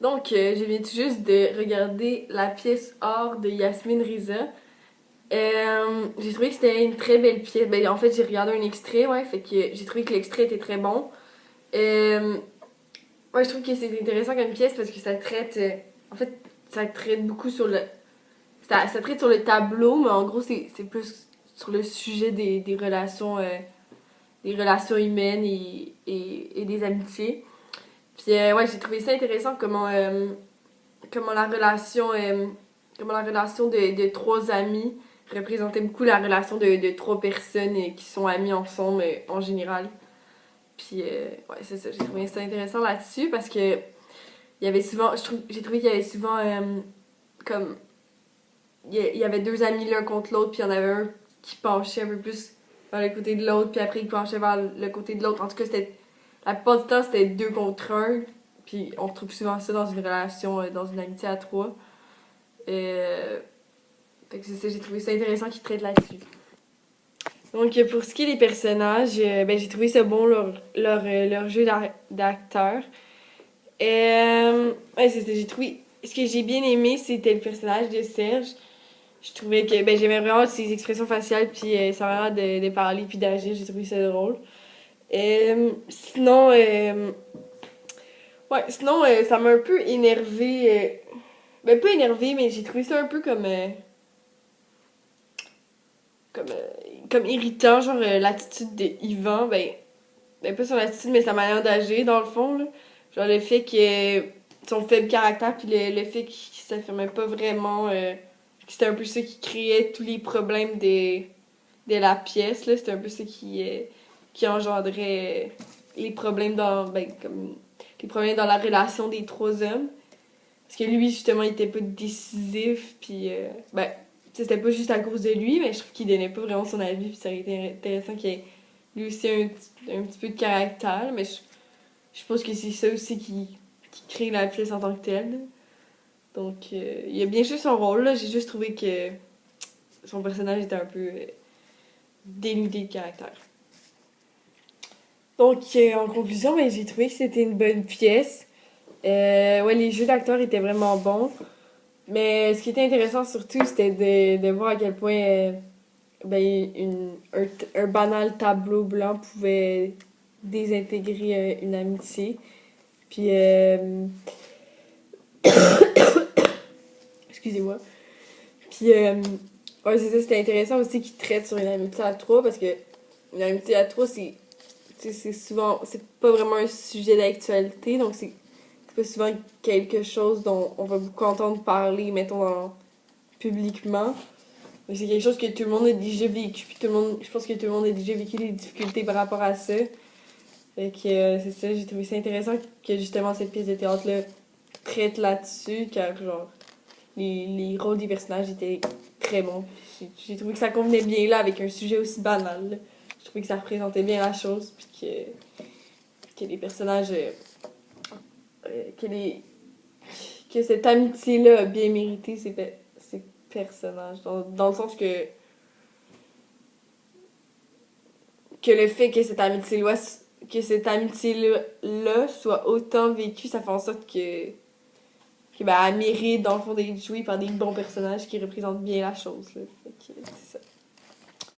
Donc, je viens tout juste de regarder la pièce Or de Yasmine Riza. J'ai trouvé que c'était une très belle pièce. Ben, en fait, j'ai regardé un extrait, ouais, fait que j'ai trouvé que l'extrait était très bon. Euh, ouais, je trouve que c'est intéressant comme pièce parce que ça traite. En fait, ça traite beaucoup sur le. Ça traite sur le tableau, mais en gros, c'est plus sur le sujet des relations humaines et des amitiés. Puis, ouais, j'ai trouvé ça intéressant comment comment la relation de trois amis représentait beaucoup la relation de trois personnes qui sont amies ensemble en général. Puis, ouais, c'est ça, j'ai trouvé ça intéressant là-dessus parce que il y avait souvent, j'ai trouvé qu'il y avait souvent comme, il y avait deux amis l'un contre l'autre, puis il y en avait un qui penchait un peu plus vers le côté de l'autre, puis après il penchait vers le côté de l'autre. En tout cas, la plupart du temps, c'était deux contre un, puis on retrouve souvent ça dans une relation, dans une amitié à trois. Euh, Fait que c'est ça, j'ai trouvé ça intéressant qu'ils traitent là-dessus. Donc, pour ce qui est des personnages, ben, j'ai trouvé ça bon, leur jeu d'acteur. Ouais, c'est ça, j'ai trouvé. Ce que j'ai bien aimé, c'était le personnage de Serge. Je trouvais que ben, j'aimais vraiment ses expressions faciales, puis sa manière de parler, puis d'agir. J'ai trouvé ça drôle. Sinon, ouais, sinon ça m'a un peu énervé. Ben, pas énervé, mais j'ai trouvé ça un peu comme, euh, comme irritant, genre l'attitude de Yvan, ben pas son attitude, mais sa manière d'agir, dans le fond, là. Genre le fait que son faible caractère, puis le fait qu'il s'affirmait pas vraiment, que c'était un peu ça qui créait tous les problèmes de la pièce, là. C'était un peu ça qui engendrait les problèmes comme, les problèmes dans la relation des trois hommes. Parce que lui, justement, il était pas décisif, puis ben, c'était pas juste à cause de lui, mais je trouve qu'il donnait pas vraiment son avis, puis ça aurait été intéressant qu'il ait lui aussi un petit peu de caractère, mais je pense que c'est ça aussi qui crée la pièce en tant que telle. Donc, il a bien joué son rôle, là. J'ai juste trouvé que son personnage était un peu dénudé de caractère. Donc, en conclusion, ben, j'ai trouvé que c'était une bonne pièce. Ouais, les jeux d'acteurs étaient vraiment bons. Mais ce qui était intéressant surtout, c'était de voir à quel point ben, un banal tableau blanc pouvait désintégrer une amitié. Puis, excusez-moi. Puis, ouais, c'est ça, c'était intéressant aussi qu'il traite sur une amitié à trois parce que une amitié à trois, c'est souvent, c'est pas vraiment un sujet d'actualité, donc c'est pas souvent quelque chose dont on va beaucoup entendre parler, mettons, publiquement. Mais c'est quelque chose que tout le monde a déjà vécu, puis je pense que tout le monde a déjà vécu des difficultés par rapport à ça. Fait que c'est ça, j'ai trouvé ça intéressant que justement cette pièce de théâtre-là traite là-dessus, car genre, les rôles des personnages étaient très bons. J'ai trouvé que ça convenait bien là avec un sujet aussi banal, là. Je trouvais que ça représentait bien la chose, puis que les personnages. Euh, que, les, que cette amitié-là a bien mérité ces personnages. Dans le sens que le fait que cette amitié-là soit autant vécue, ça fait en sorte que ben, elle mérite, dans le fond, d'être jouée par des bons personnages qui représentent bien la chose. Là. Fait que, c'est ça.